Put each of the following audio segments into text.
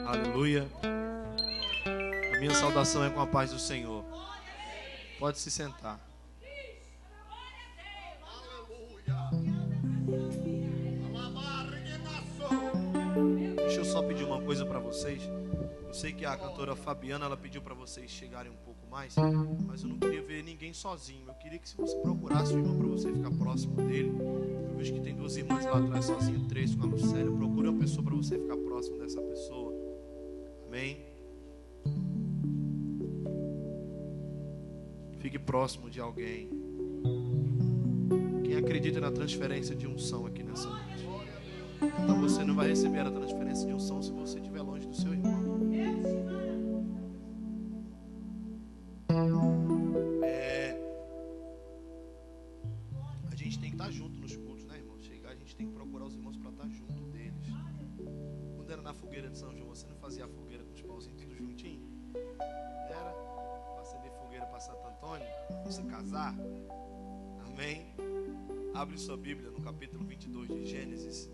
Aleluia. A minha saudação é com a paz do Senhor. Pode se sentar. Deixa eu só pedir uma coisa para vocês. Eu sei que a cantora Fabiana, ela pediu para vocês chegarem um pouco mais, mas eu não queria ver ninguém sozinho. Eu queria que se você procurasse um irmão para você ficar próximo dele. Eu vejo que tem duas irmãs lá atrás sozinhas, três com a Lucélia. Procure uma pessoa para você ficar próximo dessa pessoa. Amém? Fique próximo de alguém. Quem acredita na transferência de unção aqui nessa noite? Então você não vai receber a transferência de unção se você estiver longe do seu irmão. A gente tem que estar junto nos cultos, né, irmão? Chegar, a gente tem que procurar os irmãos para estar junto deles. Quando era na fogueira de São João, você não fazia a fogueira com os pauzinhos tudo juntinho? Era para acender fogueira para Santo Antônio, você casar. Amém? Abre sua Bíblia no capítulo 22 de Gênesis.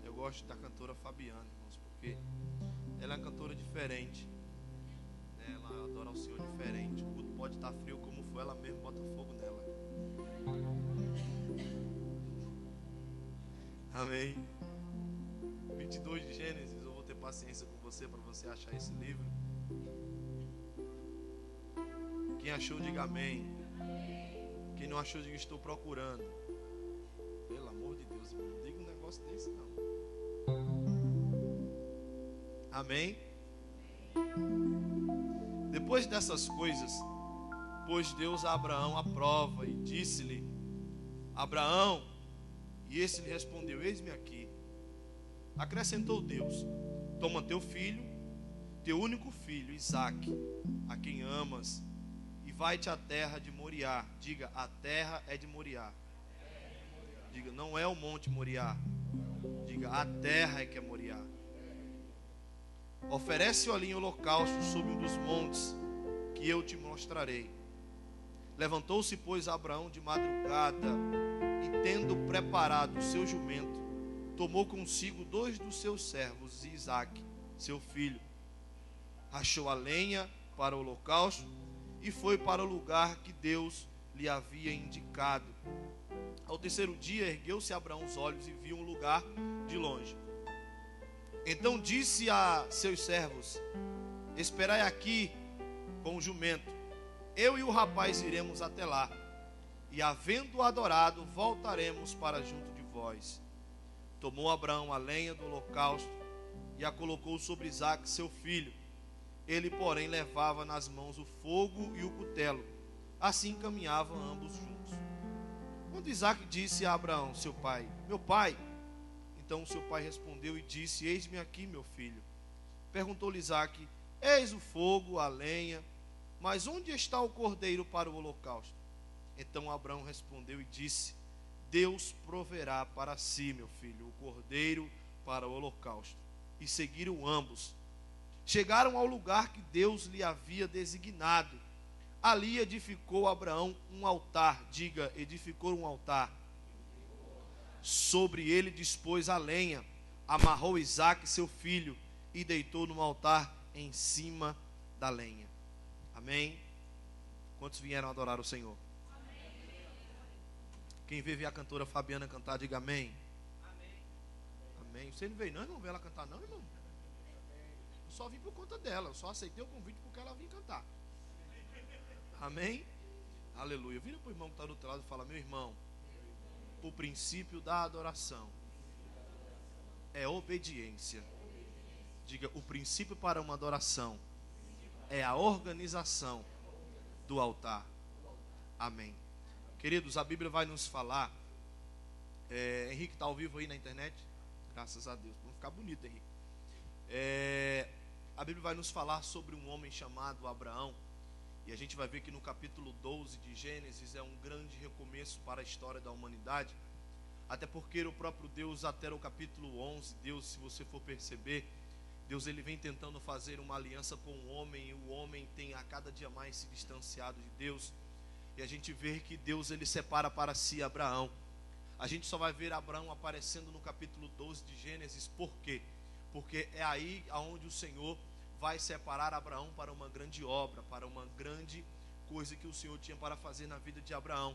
Eu gosto da cantora Fabiana, irmãos, porque ela é uma cantora diferente. Ela adora o Senhor diferente. O culto pode estar frio como for, ela mesmo bota fogo nela. Amém. 22 de Gênesis. Eu vou ter paciência com você para você achar esse livro. Quem achou, diga amém. Quem não achou, diga estou procurando. Pelo amor de Deus, irmão, não diga um negócio desse não. Amém. Depois dessas coisas, pôs Deus a Abraão à prova e disse-lhe: Abraão, e esse lhe respondeu: eis-me aqui. Acrescentou Deus: toma teu filho, teu único filho, Isaque, a quem amas, e vai-te à terra de Moriá. Diga, a terra é de Moriá. Diga, não é o monte Moriá. Diga, a terra é que é Moriá. Oferece-o ali em holocausto sobre um dos montes que eu te mostrarei. Levantou-se, pois, Abraão de madrugada, e tendo preparado o seu jumento, tomou consigo 2 dos seus servos e Isaque, seu filho. Rachou a lenha para o holocausto e foi para o lugar que Deus lhe havia indicado. Ao terceiro dia, ergueu-se Abraão os olhos e viu um lugar de longe. Então disse a seus servos: esperai aqui com o jumento, eu e o rapaz iremos até lá, e havendo adorado, voltaremos para junto de vós. Tomou Abraão a lenha do holocausto e a colocou sobre Isaque, seu filho. Ele, porém, levava nas mãos o fogo e o cutelo. Assim caminhavam ambos juntos. Quando Isaque disse a Abraão, seu pai: meu pai. Então seu pai respondeu e disse: eis-me aqui, meu filho. Perguntou-lhe Isaque: eis o fogo, a lenha, mas onde está o cordeiro para o holocausto? Então Abraão respondeu e disse: Deus proverá para si, meu filho, o cordeiro para o holocausto. E seguiram ambos. Chegaram ao lugar que Deus lhe havia designado. Ali edificou Abraão um altar. Diga, edificou um altar. Sobre ele dispôs a lenha, amarrou Isaque, seu filho, e deitou no altar em cima da lenha. Amém? Quantos vieram adorar o Senhor? Amém. Quem veio ver a cantora Fabiana cantar, diga amém. Amém. Amém. Você não veio não, irmão, ver ela cantar não, irmão? Eu só vim por conta dela, eu só aceitei o convite porque ela vinha cantar. Amém? Aleluia. Vira para o irmão que está do outro lado e fala: meu irmão, o princípio da adoração é obediência. Diga, o princípio para uma adoração é a organização do altar. Amém. Queridos, a Bíblia vai nos falar. Henrique está ao vivo aí na internet? Graças a Deus. Vamos ficar bonito, Henrique. A Bíblia vai nos falar sobre um homem chamado Abraão. E a gente vai ver que no capítulo 12 de Gênesis é um grande recomeço para a história da humanidade. Até porque o próprio Deus, até o capítulo 11, Deus, se você for perceber, Deus ele vem tentando fazer uma aliança com o homem. E o homem tem a cada dia mais se distanciado de Deus. E a gente vê que Deus ele separa para si Abraão. a gente só vai ver Abraão aparecendo no capítulo 12 de Gênesis. Por quê? Porque é aí onde o Senhor vai separar Abraão para uma grande obra, para uma grande coisa que o Senhor tinha para fazer na vida de Abraão.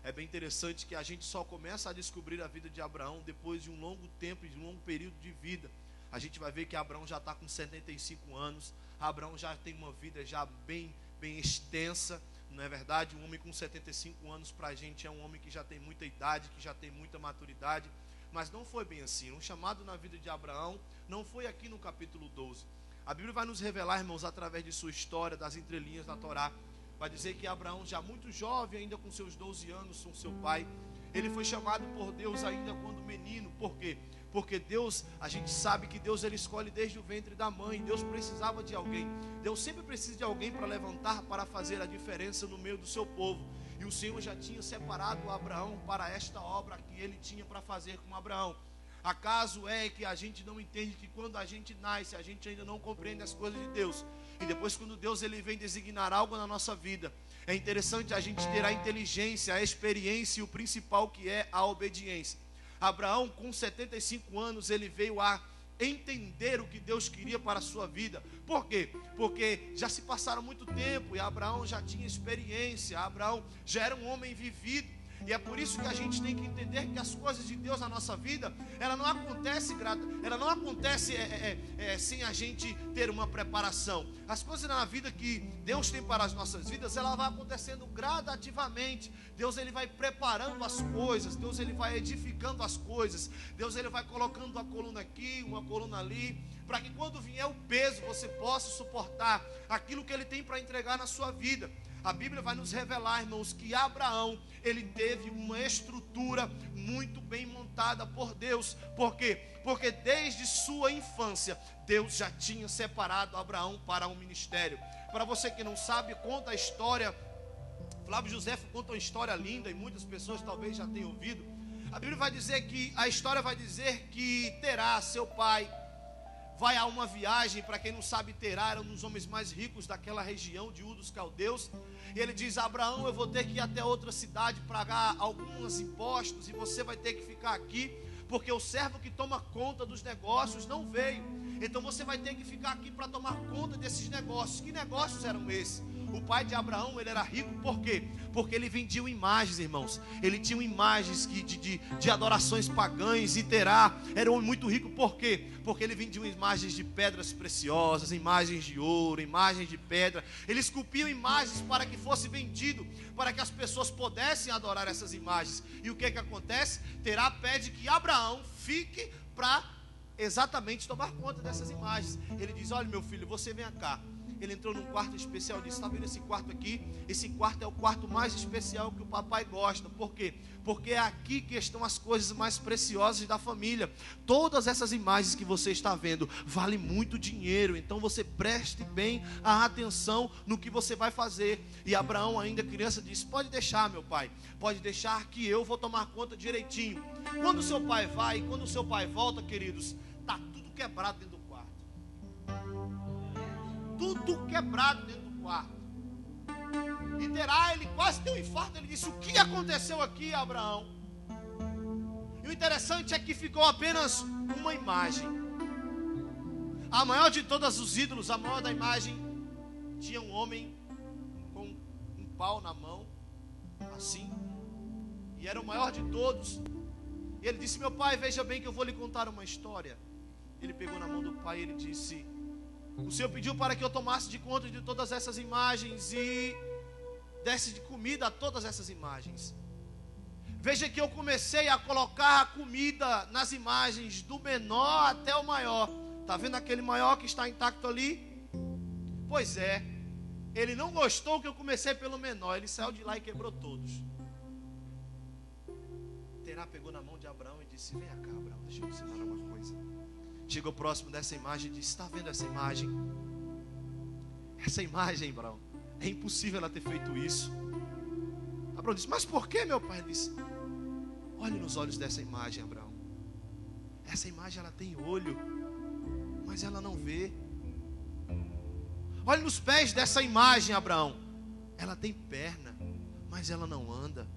É bem interessante que a gente só começa a descobrir a vida de Abraão depois de um longo tempo, de um longo período de vida. A gente vai ver que Abraão já está com 75 anos, Abraão já tem uma vida já bem extensa, não é verdade? Um homem com 75 anos para a gente é um homem que já tem muita idade, que já tem muita maturidade, mas não foi bem assim. Um chamado na vida de Abraão não foi aqui no capítulo 12. A Bíblia vai nos revelar, irmãos, através de sua história, das entrelinhas da Torá, vai dizer que Abraão, já muito jovem, ainda com seus 12 anos, com seu pai, ele foi chamado por Deus ainda quando menino. Por quê? Porque Deus, a gente sabe que Deus, ele escolhe desde o ventre da mãe. Deus precisava de alguém. Deus sempre precisa de alguém para levantar, para fazer a diferença no meio do seu povo. E o Senhor já tinha separado Abraão para esta obra que ele tinha para fazer com Abraão. Acaso é que a gente não entende que quando a gente nasce, a gente ainda não compreende as coisas de Deus. E depois, quando Deus ele vem designar algo na nossa vida, é interessante a gente ter a inteligência, a experiência e o principal, que é a obediência. Abraão, com 75 anos, ele veio a entender o que Deus queria para a sua vida. Por quê? Porque já se passaram muito tempo e Abraão já tinha experiência, Abraão já era um homem vivido. E é por isso que a gente tem que entender que as coisas de Deus na nossa vida, ela não acontece sem a gente ter uma preparação. As coisas na vida que Deus tem para as nossas vidas, ela vai acontecendo gradativamente. Deus ele vai preparando as coisas, Deus ele vai edificando as coisas, Deus ele vai colocando uma coluna aqui, uma coluna ali, para que quando vier o peso, você possa suportar aquilo que ele tem para entregar na sua vida. A Bíblia vai nos revelar, irmãos, que Abraão, ele teve uma estrutura muito bem montada por Deus. Por quê? Porque desde sua infância, Deus já tinha separado Abraão para um ministério. Para você que não sabe, conta a história, Flávio José conta uma história linda, e muitas pessoas talvez já tenham ouvido. A Bíblia vai dizer que, a história vai dizer que Terá, seu pai, vai a uma viagem. Para quem não sabe, Terá era um dos homens mais ricos daquela região de Ur dos Caldeus. E ele diz: Abraão, eu vou ter que ir até outra cidade pagar alguns impostos, e você vai ter que ficar aqui, porque o servo que toma conta dos negócios não veio. Então você vai ter que ficar aqui para tomar conta desses negócios. Que negócios eram esses? O pai de Abraão, ele era rico, por quê? Porque ele vendia imagens, irmãos. Ele tinha imagens de adorações pagãs. E Terá era um homem muito rico, por quê? Porque ele vendia imagens de pedras preciosas, imagens de ouro, imagens de pedra. Ele esculpia imagens para que fosse vendido, para que as pessoas pudessem adorar essas imagens. E o que acontece? Terá pede que Abraão fique para exatamente tomar conta dessas imagens. Ele diz: olha, meu filho, você vem cá. Ele entrou num quarto especial e disse: está vendo esse quarto aqui? Esse quarto é o quarto mais especial que o papai gosta. Por quê? Porque é aqui que estão as coisas mais preciosas da família. Todas essas imagens que você está vendo valem muito dinheiro. Então você preste bem a atenção no que você vai fazer. E Abraão, ainda criança, disse: pode deixar, meu pai, pode deixar que eu vou tomar conta direitinho. Quando o seu pai vai, quando o seu pai volta, queridos, está tudo quebrado dentro do quarto. Tudo quebrado dentro do quarto. E Terá, ele quase deu um infarto. Ele disse: o que aconteceu aqui, Abraão? E o interessante é que ficou apenas uma imagem. A maior de todos os ídolos, a maior da imagem, tinha um homem com um pau na mão, assim, e era o maior de todos. E ele disse: meu pai, veja bem que eu vou lhe contar uma história. Ele pegou na mão do pai e ele disse: o Senhor pediu para que eu tomasse de conta de todas essas imagens e desse de comida a todas essas imagens. Veja que eu comecei a colocar a comida nas imagens, do menor até o maior. Está vendo aquele maior que está intacto ali? Pois é, ele não gostou que eu comecei pelo menor. Ele saiu de lá e quebrou todos. Terá pegou na mão de Abraão e disse: vem cá, Abraão, deixa eu te ensinar uma coisa. Chegou próximo dessa imagem e disse: está vendo essa imagem? Essa imagem, Abraão, é impossível ela ter feito isso. Abraão disse: mas por que, meu pai? Ele disse: olhe nos olhos dessa imagem, Abraão. Essa imagem, ela tem olho, mas ela não vê. Olhe nos pés dessa imagem, Abraão. Ela tem perna, mas ela não anda.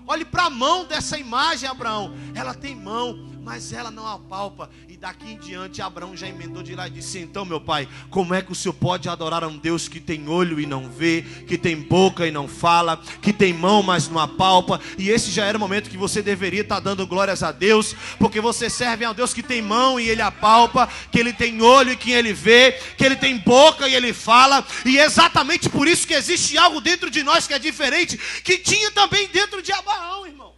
Olhe para a mão dessa imagem, Abraão. Ela tem mão, mas ela não apalpa. E daqui em diante, Abraão já emendou de lá e disse: então, meu pai, como é que o senhor pode adorar a um Deus que tem olho e não vê, que tem boca e não fala, que tem mão, mas não apalpa? E esse já era o momento que você deveria estar dando glórias a Deus, porque você serve a um Deus que tem mão e ele apalpa, que ele tem olho e que ele vê, que ele tem boca e ele fala. E é exatamente por isso que existe algo dentro de nós que é diferente, que tinha também dentro de Abraão, irmão.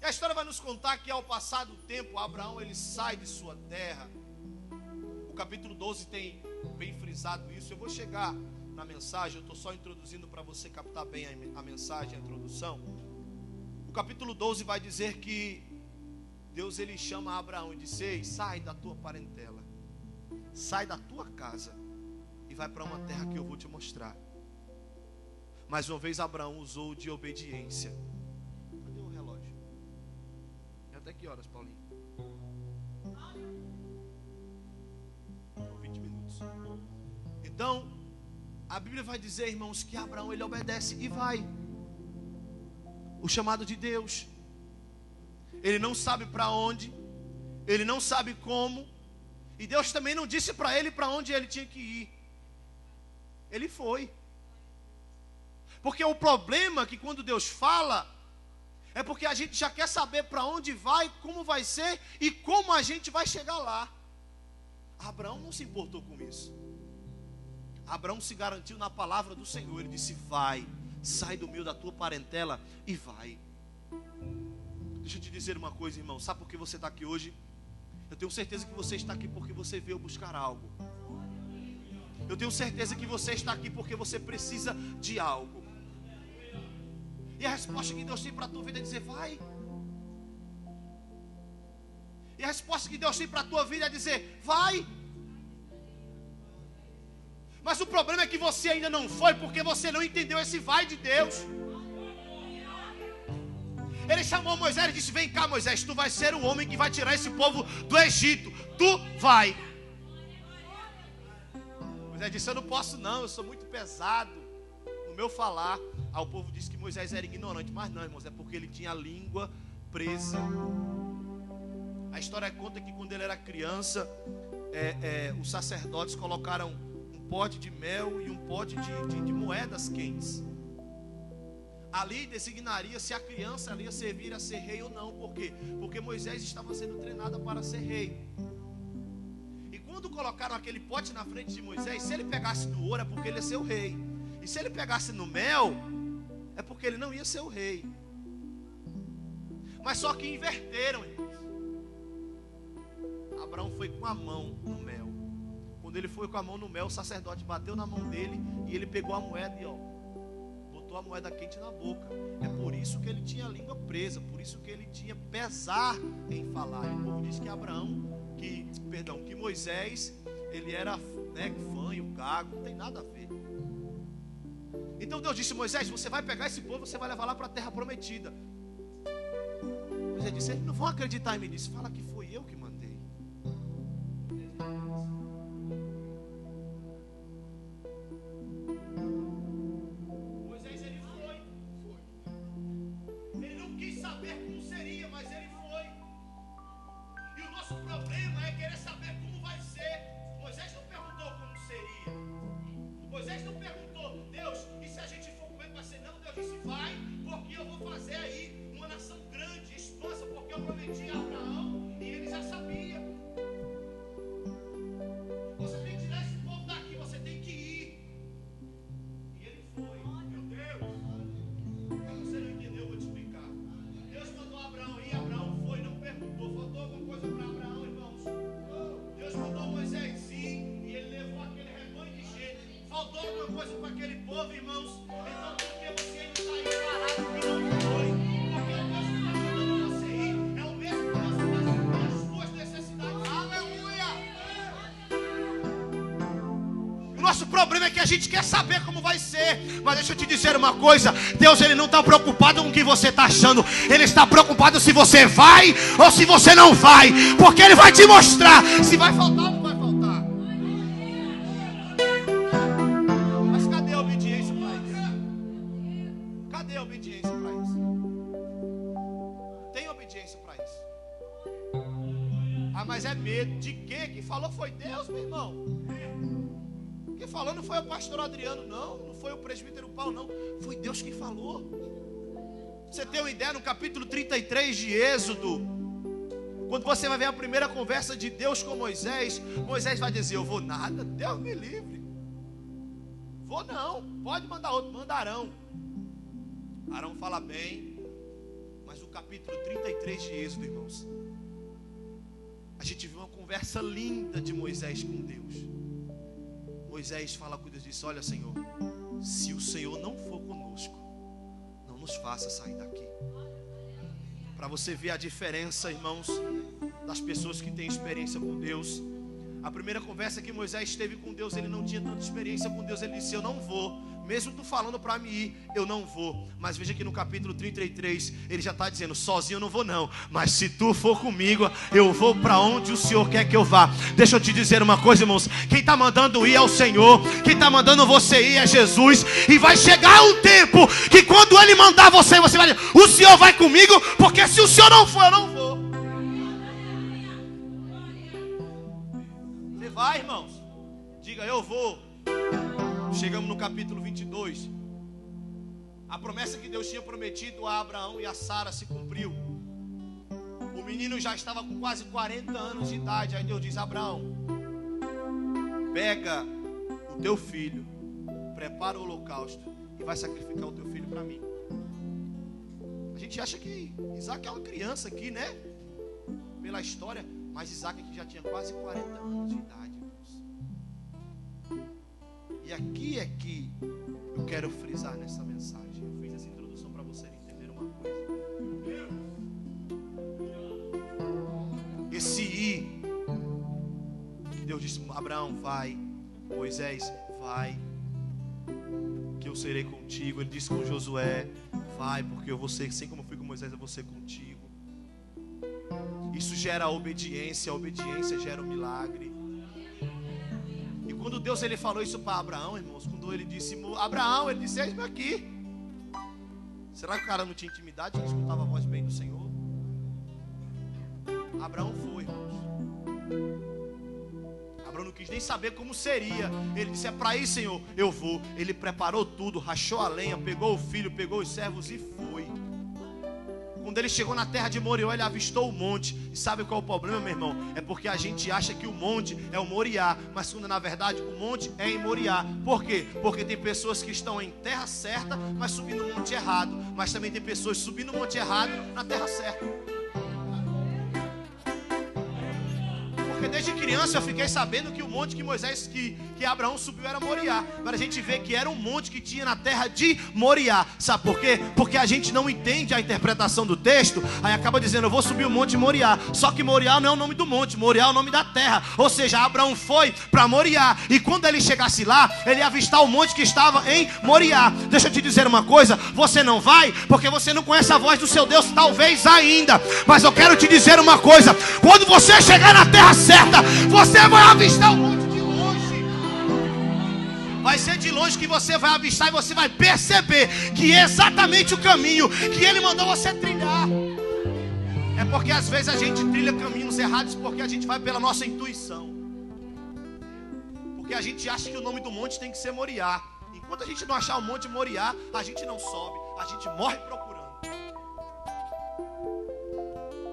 A história vai nos contar que ao passar do tempo, Abraão ele sai de sua terra. O capítulo 12 tem bem frisado isso. Eu vou chegar na mensagem, eu estou só introduzindo para você captar bem a mensagem, a introdução. O capítulo 12 vai dizer que Deus ele chama Abraão e diz: ei, sai da tua parentela, sai da tua casa e vai para uma terra que eu vou te mostrar. Mais uma vez Abraão usou de obediência. Até que horas, Paulinho? 20 minutos. Então, a Bíblia vai dizer, irmãos, que Abraão ele obedece e vai. O chamado de Deus. Ele não sabe para onde, ele não sabe como, e Deus também não disse para ele para onde ele tinha que ir. Ele foi. Porque o problema é que quando Deus fala, é porque a gente já quer saber para onde vai, como vai ser e como a gente vai chegar lá. Abraão não se importou com isso. Abraão se garantiu na palavra do Senhor. Ele disse: vai, sai do meio da tua parentela e vai. Deixa eu te dizer uma coisa, irmão. Sabe por que você está aqui hoje? Eu tenho certeza que você está aqui porque você veio buscar algo. Eu tenho certeza que você está aqui porque você precisa de algo. E a resposta que Deus tem para a tua vida é dizer: vai. E a resposta que Deus tem para a tua vida é dizer: vai. Mas o problema é que você ainda não foi, porque você não entendeu esse vai de Deus. Ele chamou Moisés e disse: vem cá, Moisés, tu vai ser o homem que vai tirar esse povo do Egito. Tu vai. Moisés disse: eu não posso não, eu sou muito pesado no meu falar. Aí o povo disse que Moisés era ignorante. Mas não, irmãos, é porque ele tinha a língua presa. A história conta que quando ele era criança, os sacerdotes colocaram um pote de mel e um pote de moedas quentes. Ali designaria se a criança ali ia servir a ser rei ou não. Por quê? Porque Moisés estava sendo treinado para ser rei. E quando colocaram aquele pote na frente de Moisés, se ele pegasse no ouro é porque ele ia ser o rei. E se ele pegasse no mel, é porque ele não ia ser o rei. Mas só que inverteram, irmãos. Abraão foi com a mão no mel. Quando ele foi com a mão no mel, o sacerdote bateu na mão dele e ele pegou a moeda e botou a moeda quente na boca. É por isso que ele tinha a língua presa, por isso que ele tinha pesar em falar. E o povo diz que que Moisés, ele era fanho, gago, não tem nada a ver. Então Deus disse: Moisés, você vai pegar esse povo, você vai levar lá para a terra prometida. Moisés disse: eles não vão acreditar em mim. Disse: fala que foi eu que mandei. Moisés ele foi. Ele não quis saber como seria, mas ele foi. E o nosso problema é querer saber como vai ser. Moisés não perguntou como seria. Moisés não perguntou: Deus, e se a gente for, como é que vai ser? Não, Deus disse: vai, porque eu vou fazer aí uma nação grande, expansa, porque eu prometi a Abraão e ele já sabia. Você tem que tirar esse povo daqui, você tem que ir. E ele foi. Meu Deus, você não entendeu, eu vou te explicar. Deus mandou Abraão ir, Abraão foi, não perguntou. Faltou alguma coisa para Abraão, irmãos? Deus mandou Moisés ir e ele levou aquele rebanho de gente. Faltou alguma coisa para aquele povo, irmãos? Então por que você ainda está aí parado que não foi? Porque o Deus que está mandando você ir é o mesmo que Deus faz as suas necessidades. Aleluia! O nosso problema é que a gente quer saber como vai ser. Mas deixa eu te dizer uma coisa: Deus ele não está preocupado com o que você está achando. Ele está preocupado se você vai ou se você não vai. Porque ele vai te mostrar se vai faltar ou não vai faltar. obediência para isso. Não tem obediência para isso. Ah, mas é medo. De quê? Quem falou foi Deus, meu irmão. Quem falou não foi o pastor Adriano, não. Não foi o presbítero Paulo, não. Foi Deus quem falou. Você tem uma ideia, no capítulo 33 de Êxodo, quando você vai ver a primeira conversa de Deus com Moisés, Moisés vai dizer: eu vou nada, Deus me livre. Vou não, pode mandar outro, manda Arão. Arão fala bem, mas no capítulo 33 de Êxodo, irmãos, a gente viu uma conversa linda de Moisés com Deus. Moisés fala com Deus e diz: olha, Senhor, se o Senhor não for conosco, não nos faça sair daqui. Para você ver a diferença, irmãos, das pessoas que têm experiência com Deus. A primeira conversa que Moisés teve com Deus, ele não tinha tanta experiência com Deus. Ele disse: eu não vou, mesmo tu falando para mim ir, eu não vou. Mas veja que no capítulo 33 ele já está dizendo: sozinho eu não vou não, mas se tu for comigo, eu vou para onde o Senhor quer que eu vá. Deixa eu te dizer uma coisa, irmãos, quem está mandando ir é o Senhor, quem está mandando você ir é Jesus. E vai chegar um tempo que quando Ele mandar você vai dizer: o Senhor vai comigo, porque se o Senhor não for, eu não vou. Você vai, irmãos? Diga: eu vou. Chegamos no capítulo 22. A promessa que Deus tinha prometido a Abraão e a Sara se cumpriu. O menino já estava com quase 40 anos de idade. Aí Deus diz: Abraão, pega o teu filho, prepara o holocausto e vai sacrificar o teu filho para mim. A gente acha que Isaac é uma criança aqui, né? Pela história. Mas Isaac aqui já tinha quase 40 anos de idade, irmãos. E aqui é que eu quero frisar nessa mensagem. Eu fiz essa introdução para você entender uma coisa. Esse ir, que Deus disse: Abraão, vai. Moisés, vai, que eu serei contigo. Ele disse com Josué: vai, porque eu vou ser, assim como eu fui com Moisés, eu vou ser contigo. Isso gera obediência, a obediência gera um milagre. E quando Deus ele falou isso para Abraão, irmãos, quando ele disse: Abraão, ele disse: eis-me aqui. Será que o cara não tinha intimidade, que escutava a voz bem do Senhor? Abraão foi, irmãos. Abraão não quis nem saber como seria. Ele disse: é para ir, Senhor, eu vou. Ele preparou tudo, rachou a lenha, pegou o filho, pegou os servos e foi. Quando ele chegou na terra de Moriá, ele avistou o monte. E sabe qual é o problema, meu irmão? É porque a gente acha que o monte é o Moriá, mas quando na verdade o monte é em Moriá. Por quê? Porque tem pessoas que estão em terra certa, mas subindo o monte errado. Mas também tem pessoas subindo o monte errado na terra certa. Porque desde criança eu fiquei sabendo que o monte que Moisés, que Abraão subiu era Moriá. Agora a gente vê que era um monte que tinha na terra de Moriá. Sabe por quê? Porque a gente não entende a interpretação do texto. Aí acaba dizendo: eu vou subir o monte Moriá. Só que Moriá não é o nome do monte, Moriá é o nome da terra. Ou seja, Abraão foi para Moriá. E quando ele chegasse lá, ele ia avistar o monte que estava em Moriá. Deixa eu te dizer uma coisa: você não vai porque você não conhece a voz do seu Deus, talvez ainda. Mas eu quero te dizer uma coisa: quando você chegar na terra certa, você vai avistar o monte de longe. Vai ser de longe que você vai avistar e você vai perceber que é exatamente o caminho que Ele mandou você trilhar. É porque às vezes a gente trilha caminhos errados porque a gente vai pela nossa intuição. Porque a gente acha que o nome do monte tem que ser Moriá. Enquanto a gente não achar o monte Moriá, a gente não sobe, a gente morre procurando.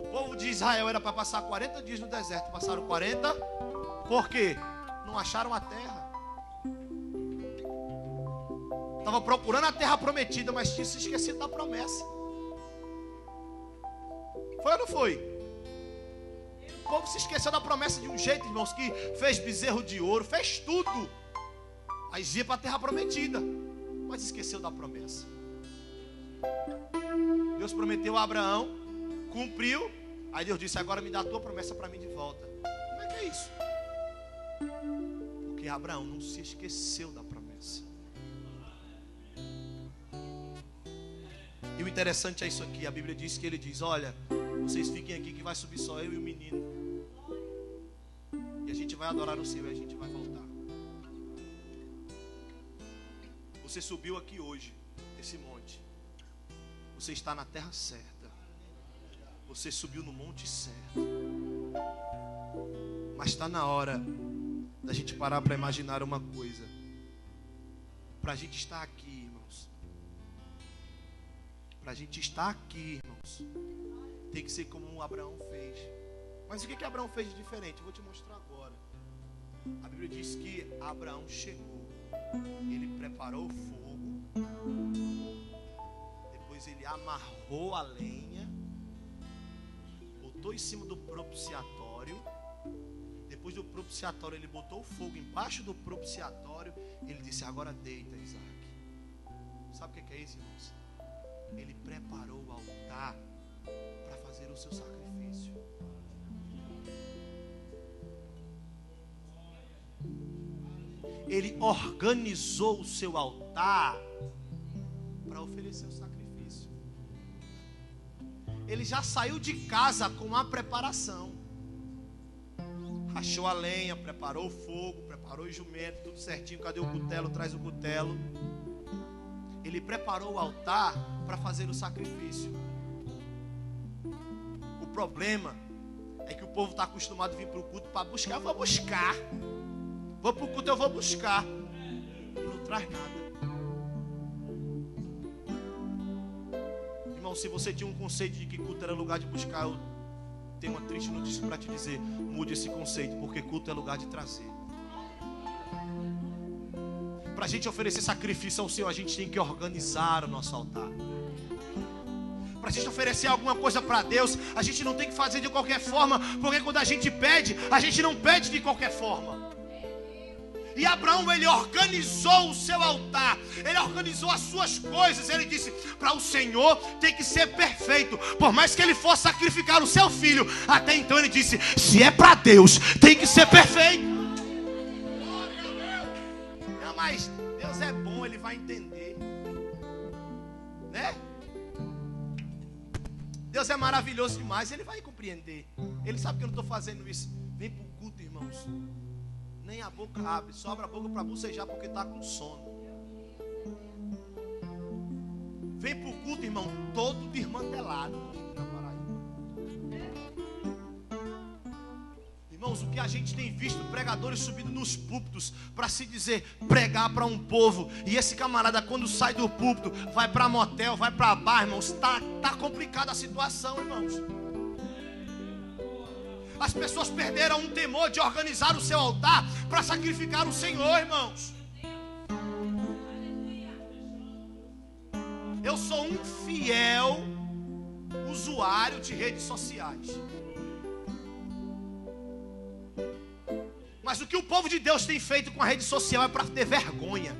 O povo de Israel era para passar 40 dias no deserto. Passaram 40. Por quê? Não acharam a terra. Estava procurando a terra prometida, mas tinha se esquecido da promessa. Foi ou não foi? O povo se esqueceu da promessa de um jeito, irmãos, que fez bezerro de ouro, fez tudo. Aí ia para a terra prometida, mas esqueceu da promessa. Deus prometeu a Abraão, cumpriu. Aí Deus disse: agora me dá a tua promessa para mim de volta. Como é que é isso? Porque Abraão não se esqueceu da promessa. E o interessante é isso aqui. A Bíblia diz que ele diz: olha, vocês fiquem aqui que vai subir só eu e o menino. E a gente vai adorar o Senhor e a gente vai voltar. Você subiu aqui hoje, esse monte. Você está na terra certa. Você subiu no monte certo. Mas está na hora da gente parar para imaginar uma coisa. Para a gente estar aqui, irmãos. Para a gente estar aqui, irmãos, tem que ser como Abraão fez. Mas o que Abraão fez de diferente? Eu vou te mostrar agora. A Bíblia diz que Abraão chegou. Ele preparou o fogo. Depois ele amarrou a lenha. Botou em cima do propiciatório. Depois do propiciatório ele botou o fogo embaixo do propiciatório. Ele disse: agora deita, Isaac. Sabe o que é isso, irmãos? Ele preparou o altar para fazer o seu sacrifício. Ele organizou o seu altar para oferecer o sacrifício. Ele já saiu de casa com a preparação. Rachou a lenha, preparou o fogo, preparou o jumento, tudo certinho. Cadê o cutelo? Traz o cutelo. Ele preparou o altar para fazer o sacrifício. O problema é que o povo está acostumado a vir para o culto para buscar. Eu vou buscar. Vou para o culto, eu vou buscar. E não traz nada. Irmão, se você tinha um conceito de que culto era lugar de buscar, eu tenho uma triste notícia para te dizer: mude esse conceito, porque culto é lugar de trazer. Para a gente oferecer sacrifício ao Senhor, a gente tem que organizar o nosso altar. Para a gente oferecer alguma coisa para Deus, a gente não tem que fazer de qualquer forma, porque quando a gente não pede de qualquer forma. E Abraão, ele organizou o seu altar, ele organizou as suas coisas. Ele disse: para o Senhor tem que ser perfeito. Por mais que ele fosse sacrificar o seu filho, até então ele disse: se é para Deus, tem que ser perfeito. Não, mas Deus é bom, ele vai entender, né? Deus é maravilhoso demais, ele vai compreender. Ele sabe que eu não estou fazendo isso. Vem para o culto, irmãos. Nem a boca abre, só abre a boca para bocejar porque está com sono. Vem para o culto, irmão, todo desmantelado. Irmãos, o que a gente tem visto, pregadores subindo nos púlpitos para se dizer, pregar para um povo. E esse camarada, quando sai do púlpito, vai para motel, vai para bar, irmãos. Tá complicada a situação, irmãos. As pessoas perderam um temor de organizar o seu altar para sacrificar o Senhor, irmãos. Eu sou um fiel usuário de redes sociais. Mas o que o povo de Deus tem feito com a rede social é para ter vergonha.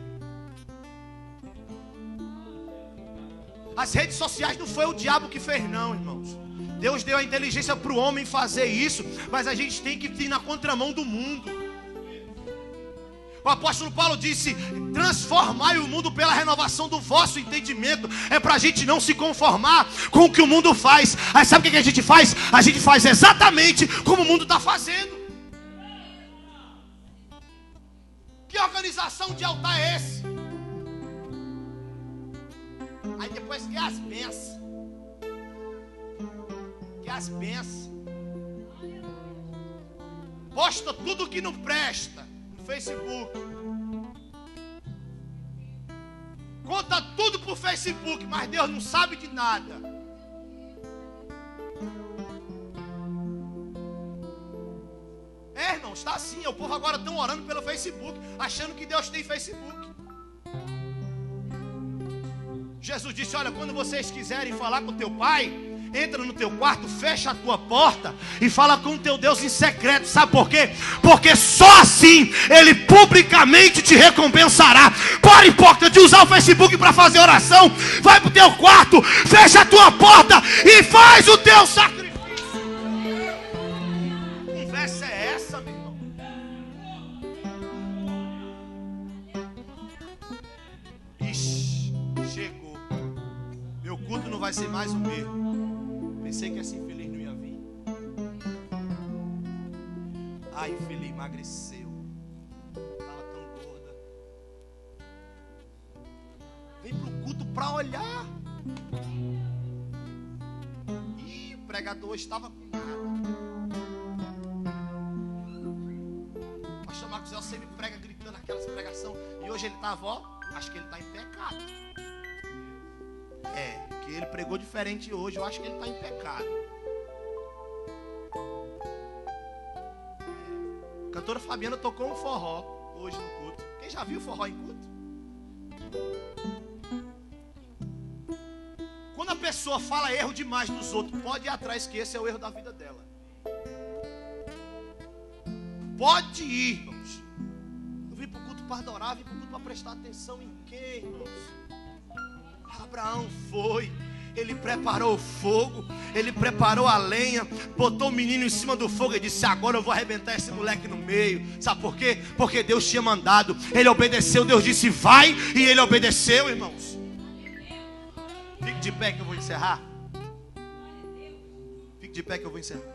As redes sociais não foi o diabo que fez, não, irmãos. Deus deu a inteligência para o homem fazer isso, mas a gente tem que ir na contramão do mundo. O apóstolo Paulo disse: transformai o mundo pela renovação do vosso entendimento. É para a gente não se conformar com o que o mundo faz. Aí sabe o que a gente faz? A gente faz exatamente como o mundo está fazendo. Que organização de altar é esse? Aí depois quer as bênçãos. As bênçãos. Posta tudo que não presta no Facebook. Conta tudo pro Facebook, mas Deus não sabe de nada. Irmão, está assim. O povo agora estão orando pelo Facebook, achando que Deus tem Facebook. Jesus disse: olha, quando vocês quiserem falar com teu pai, entra no teu quarto, fecha a tua porta e fala com o teu Deus em secreto. Sabe por quê? Porque só assim Ele publicamente te recompensará. Para, hipócrita, de usar o Facebook para fazer oração. Vai para o teu quarto, fecha a tua porta e faz o teu sacrifício. Que conversa é essa, meu irmão? Ixi, chegou. Meu culto não vai ser mais o mesmo. Pensei que essa infeliz não ia vir. A infeliz emagreceu. Estava tão gorda. Vem para o culto para olhar. pregador hoje estava com nada. Pastor Marcos Zé sempre prega gritando aquelas pregações. E hoje ele estava, ó, acho que ele está em pecado. Que ele pregou diferente hoje, eu acho que ele está em pecado. A cantora Fabiana tocou um forró hoje no culto. Quem já viu forró em culto? Quando a pessoa fala erro demais dos outros, pode ir atrás que esse é o erro da vida dela. Pode ir, irmãos. Eu vim para o culto para adorar, vim para o culto para prestar atenção em quem, irmãos? Abraão foi. Ele preparou o fogo, ele preparou a lenha, botou o menino em cima do fogo e disse: agora eu vou arrebentar esse moleque no meio. Sabe por quê? Porque Deus tinha mandado. Ele obedeceu, Deus disse vai, e ele obedeceu, irmãos. Fique de pé que eu vou encerrar. Fique de pé que eu vou encerrar.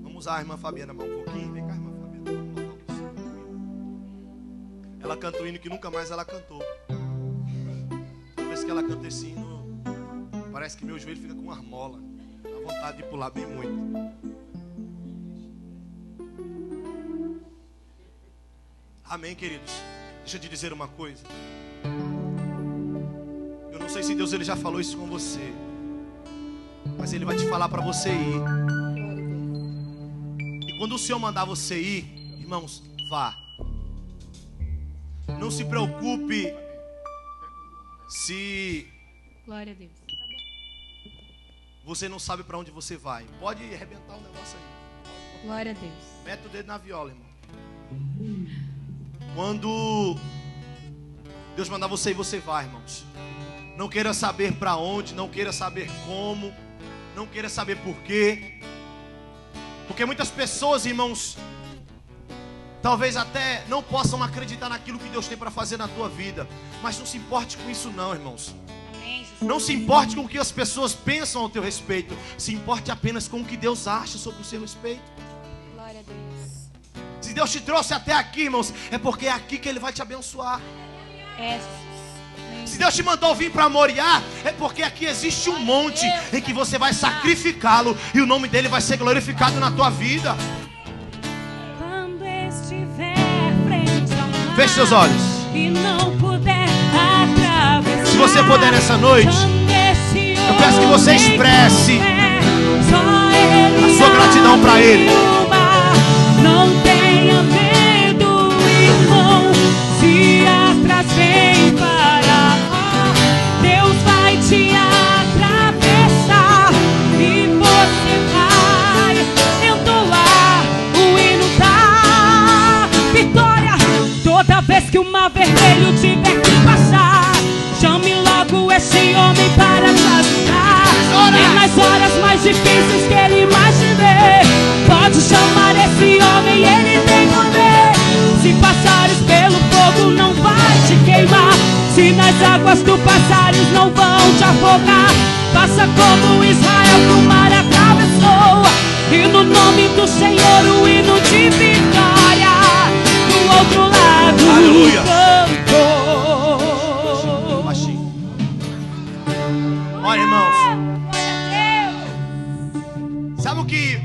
Vamos usar a irmã Fabiana mais um pouquinho. Vem cá, irmã Fabiana. Ela canta o hino que nunca mais ela cantou. Toda vez que ela canta esse hino, parece que meu joelho fica com armola. Dá vontade de pular bem muito. Amém, queridos? Deixa eu te dizer uma coisa. Eu não sei se Deus ele já falou isso com você, mas Ele vai te falar para você ir. E quando o Senhor mandar você ir, irmãos, vá. Não se preocupe se Glória a Deus. você não sabe para onde você vai. Pode arrebentar o negócio aí. Glória a Deus. Mete o dedo na viola, irmão. Quando Deus mandar você ir, você vai, irmãos. Não queira saber para onde, não queira saber como, não queira saber por quê. Porque muitas pessoas, irmãos, talvez até não possam acreditar naquilo que Deus tem para fazer na tua vida. Mas não se importe com isso não, irmãos. Não se importe com o que as pessoas pensam ao teu respeito. Se importe apenas com o que Deus acha sobre o seu respeito. Glória a Deus. Se Deus te trouxe até aqui, irmãos, é porque é aqui que Ele vai te abençoar. Se Deus te mandou vir para Moriá, é porque aqui existe um monte em que você vai sacrificá-lo e o nome dele vai ser glorificado na tua vida. Feche seus olhos. E não puder atravessar. Se você puder nessa noite, eu peço que você expresse a sua gratidão para Ele. Não tenha medo, irmão. Se atrás vem parar, Deus vai te atravessar e você vai entoar o hino da vitória. Toda vez que o mar vermelho tiver que passar, chame logo esse homem para te ajudar. É nas horas mais difíceis que ele mais te vê. Pode chamar esse homem, ele tem poder. Se passares pelo fogo não vai te queimar. Se nas águas tu passares não vão te afogar. Faça como Israel pro mar atravessou, e no nome do Senhor o hino de vitória. Do outro lado, aleluia, cantou. Baixinho. Olha, irmãos, sabe o que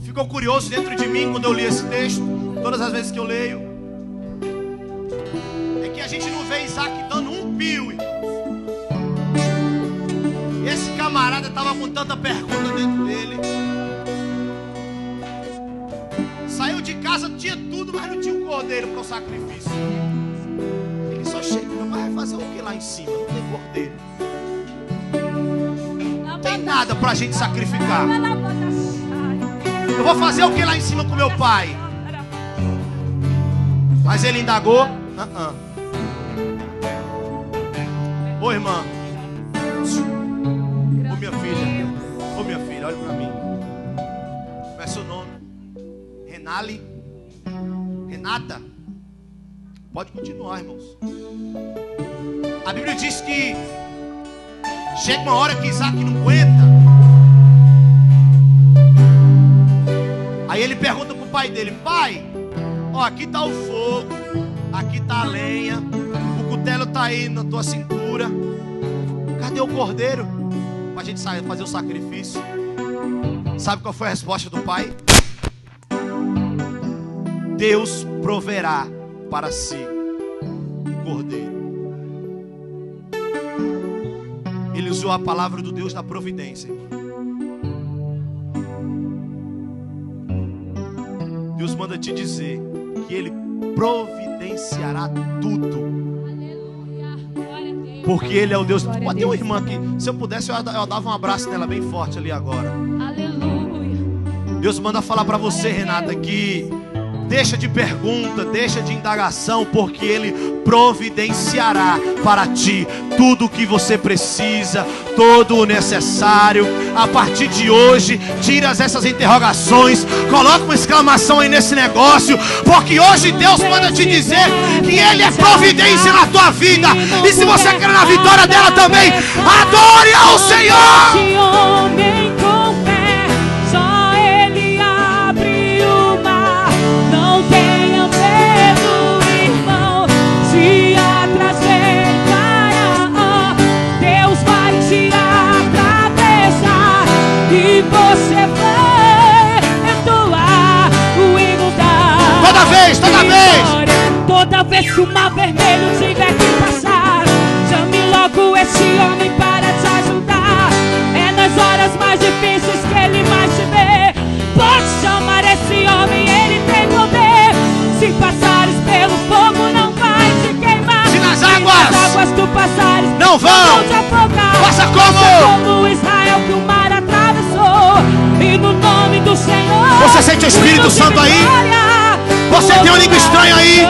ficou curioso dentro de mim quando eu li esse texto? Todas as vezes que eu leio, é que a gente não vê Isaac dando um pio, irmãos. Esse camarada estava com tanta pergunta dentro dele. Saiu de casa, tinha tudo, mas não tinha um cordeiro para o sacrifício. Ele só chegou, mas vai fazer o que lá em cima? Não tem cordeiro. Não tem nada para a gente sacrificar. Eu vou fazer o que lá em cima com meu pai? Mas ele indagou. Ô irmã. Ô minha filha, olha para mim. Qual é seu nome? Renata. Pode continuar, irmãos. A Bíblia diz que chega uma hora que Isaac não aguenta. Aí ele pergunta pro pai dele: pai, ó, aqui tá o fogo, aqui tá a lenha, o cutelo tá aí na tua cintura. cadê o cordeiro? Para a gente sair, fazer o sacrifício. Sabe qual foi a resposta do pai? Deus proverá para si um cordeiro. Ele usou a palavra do Deus da providência, irmão. Deus manda te dizer que Ele providenciará tudo. Porque Ele é o Deus. Pode ter uma irmã aqui. Se eu pudesse, eu dava um abraço nela bem forte ali agora. Aleluia. Deus manda falar para você, Renata, que deixa de pergunta, deixa de indagação, porque Ele providenciará para ti tudo o que você precisa, todo o necessário. A partir de hoje, tira essas interrogações, coloca uma exclamação aí nesse negócio, porque hoje Deus manda te dizer que Ele é providência na tua vida. E se você quer na vitória dela também, adore ao Senhor. Esse homem com fé, só Ele abre o mar. Não tenha medo, irmão, se atrás vem Faraó, Deus vai te atravessar e você vai entoar o hino da Toda vez. vitória. Toda vez que o mar vermelho tiver que passar, chame logo esse homem para te ajudar. É nas horas mais difíceis que Ele mais te vê. Pode chamar esse homem, Ele tem poder. Se passares pelo fogo, não vai te queimar. Se nas Se águas nas águas tu passares, não vão te afogar. Faça como Israel que o mar atravessou. E no nome do Senhor, você sente o Espírito Santo aí? Você tem uma língua estranha aí?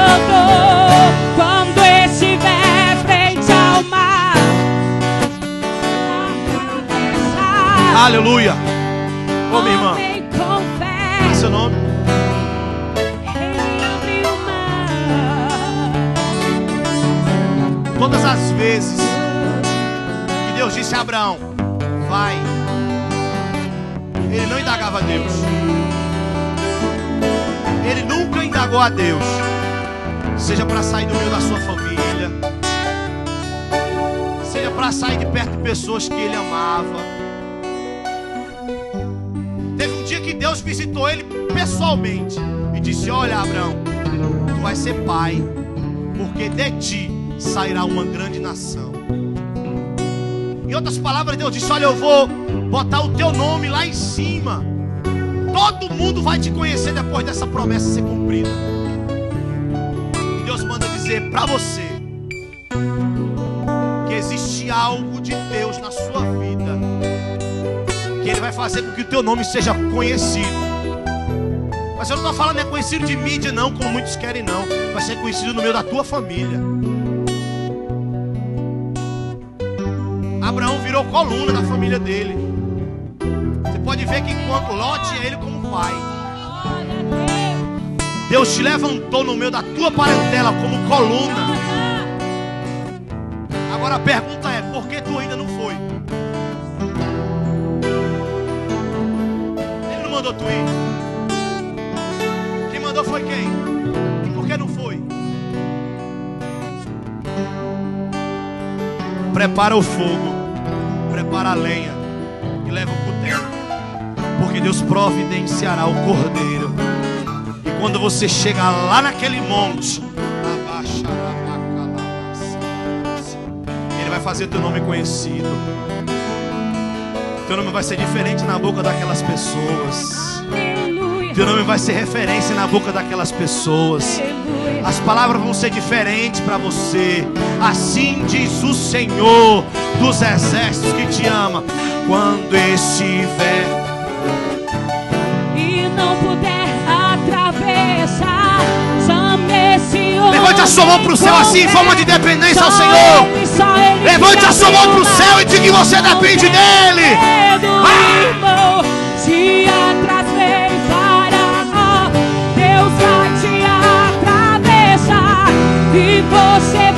Quando estiver frente ao mar, Aleluia. Ô minha irmã, homem com qual é fé, seu nome? Ele abre o mar. Todas as vezes que Deus disse a Abraão, vai, ele não indagava a Deus. Ele nunca indagou a Deus, seja para sair do meio da sua família, seja para sair de perto de pessoas que ele amava. Teve um dia que Deus visitou ele pessoalmente e disse: olha, Abraão, tu vais ser pai, porque de ti sairá uma grande nação. Em outras palavras, Deus disse: olha, eu vou botar o teu nome lá em cima. Todo mundo vai te conhecer depois dessa promessa ser cumprida. E Deus manda dizer para você que existe algo de Deus na sua vida, que Ele vai fazer com que o teu nome seja conhecido. Mas eu não estou falando é conhecido de mídia não, como muitos querem não. Vai ser conhecido no meio da tua família. Abraão virou coluna da família dele. Você pode ver que enquanto Ló tinha ele como pai, Deus te levantou no meio da tua parentela como coluna. Agora a pergunta é: por que tu ainda não foi? Ele não mandou tu ir. Quem mandou foi quem? E por que não foi? Prepara o fogo, prepara a lenha e leva o cutelo, porque Deus providenciará o cordeiro. E quando você chegar lá naquele monte, Ele vai fazer teu nome conhecido. Teu nome vai ser diferente na boca daquelas pessoas. Teu nome vai ser referência na boca daquelas pessoas. As palavras vão ser diferentes para você. Assim diz o Senhor dos exércitos que te ama. Quando estiver e não puder atravessar, chame esse homem. levante a sua mão para o céu assim, em forma de dependência ao Senhor. Levante a sua mão para o céu e diga que você depende dEle. Se atrás vem Faraó, Deus vai te atravessar e você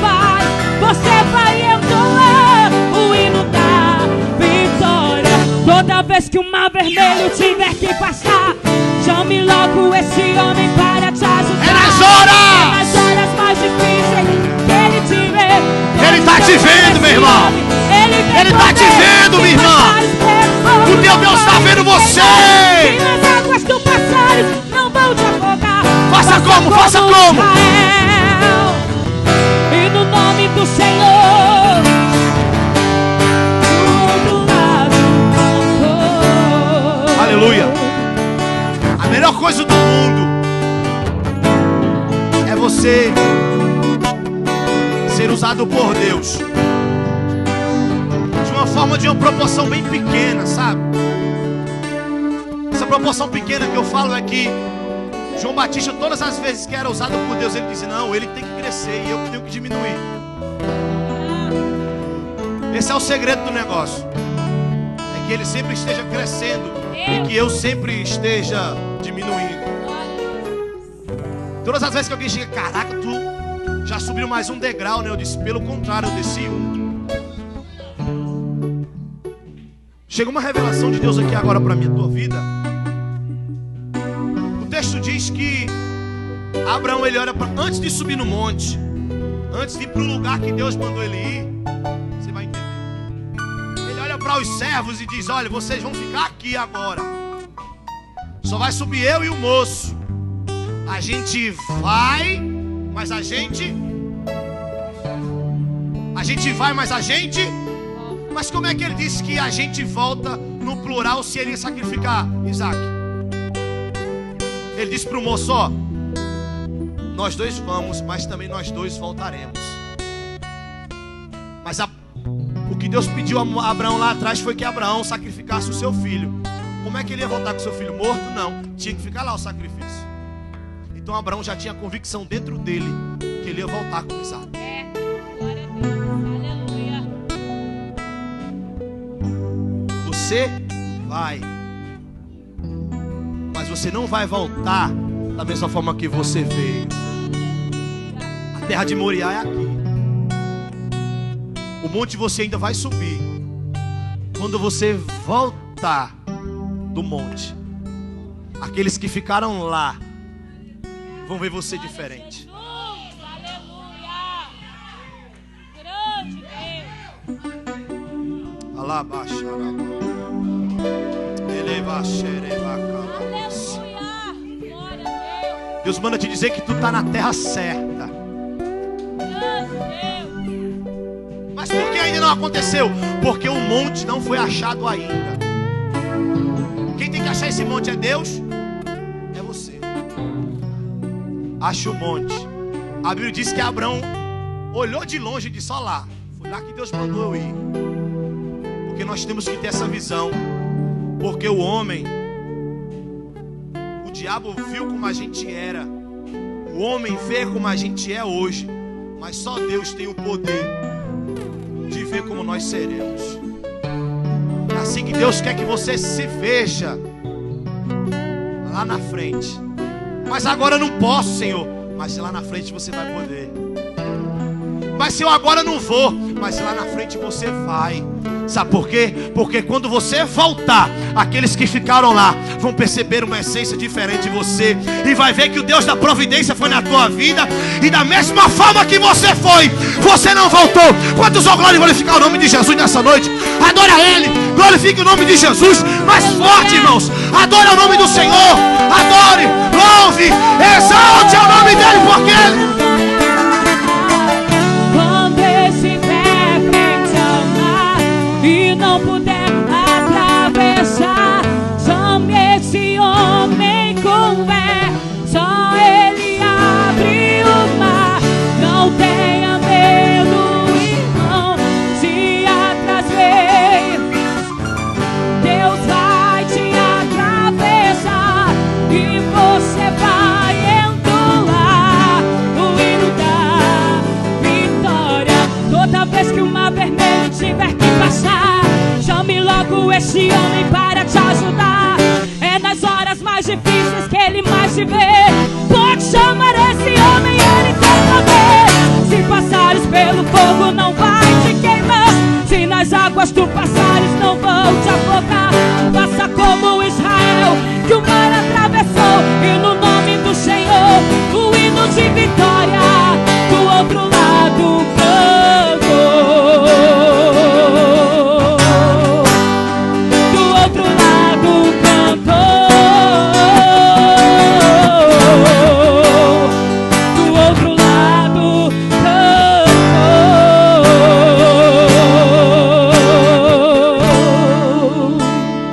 vai entoar o hino da vitória. Toda vez que o mar vermelho tiver que passar, chame logo esse homem para te ajudar. É nas horas mais difíceis que Ele te vê. Ele está te vendo, meu irmão. Ele está te vendo, minha irmã. O teu Deus está vendo você. E nas águas do passares não vão te afogar. Faça como? Faça como? Israel. E no nome do Senhor, do outro lado não vou. Aleluia. A melhor coisa do mundo é você ser usado por Deus de uma forma, de uma proporção bem pequena, sabe? Essa proporção pequena que eu falo é que João Batista, todas as vezes que era usado por Deus, ele dizia: não, ele tem que crescer e eu tenho que diminuir. Esse é o segredo do negócio, é que ele sempre esteja crescendo e que eu sempre esteja diminuindo. Todas as vezes que alguém chega: caraca, tu já subiu mais um degrau, né? Eu disse: pelo contrário, eu desci um. Chega uma revelação de Deus aqui agora para mim, a tua vida. O texto diz que Abraão, ele olha para, antes de subir no monte, antes de ir para o lugar que Deus mandou ele ir, você vai entender. Ele olha para os servos e diz: olha, vocês vão ficar aqui agora. Só vai subir eu e o moço. A gente vai, mas a gente vai, mas a gente. Mas como é que ele disse que a gente volta no plural se ele ia sacrificar Isaac? Ele disse para o moço: ó, nós dois vamos, mas também nós dois voltaremos. Mas o que Deus pediu a Abraão lá atrás foi que Abraão sacrificasse o seu filho. Como é que ele ia voltar com o seu filho morto? Não, tinha que ficar lá o sacrifício. Então Abraão já tinha a convicção dentro dele que ele ia voltar com Isaac. Glória a Deus, aleluia. Você vai, mas você não vai voltar da mesma forma que você veio. A terra de Moriá é aqui. O monte você ainda vai subir. Quando você voltar do monte, aqueles que ficaram lá vão ver você diferente. Aleluia. Grande Deus. Alabaixa, Aleluia. Glória a Deus. Deus manda te dizer que tu está na terra certa. Grande Deus. Mas por que ainda não aconteceu? Porque o monte não foi achado ainda. Quem tem que achar esse monte é Deus? É você. Acha o monte. A Bíblia diz que Abraão olhou de longe e disse: olha lá, foi lá que Deus mandou eu ir. Porque nós temos que ter essa visão. Porque o homem, o diabo viu como a gente era, o homem vê como a gente é hoje, mas só Deus tem o poder de ver como nós seremos. É assim que Deus quer que você se veja lá na frente. Mas agora eu não posso, Senhor. Mas lá na frente você vai poder. Mas se eu agora não vou, mas lá na frente você vai. Sabe por quê? Porque quando você voltar, aqueles que ficaram lá vão perceber uma essência diferente de você. E vai ver que o Deus da providência foi na tua vida. E da mesma forma que você foi, você não voltou. Quantos vão glorificar o nome de Jesus nessa noite? Adora Ele, glorifique o nome de Jesus. Mais forte, irmãos. Adore o nome do Senhor. Adore, louve, exalte o nome dEle, porque Ele... e não puder atravessar, chame esse homem com fé, só ele abre o mar. Não tenha medo, irmão, se atrás veio, Deus vai te atravessar e você vai entoar o hino da vitória. Toda vez que o mar vermelho tiver que passar, chame logo esse homem para te ajudar. É nas horas mais difíceis que ele mais te vê. Pode chamar esse homem, ele tem poder. Se passares pelo fogo não vai te queimar, se nas águas tu passares não vão te afogar.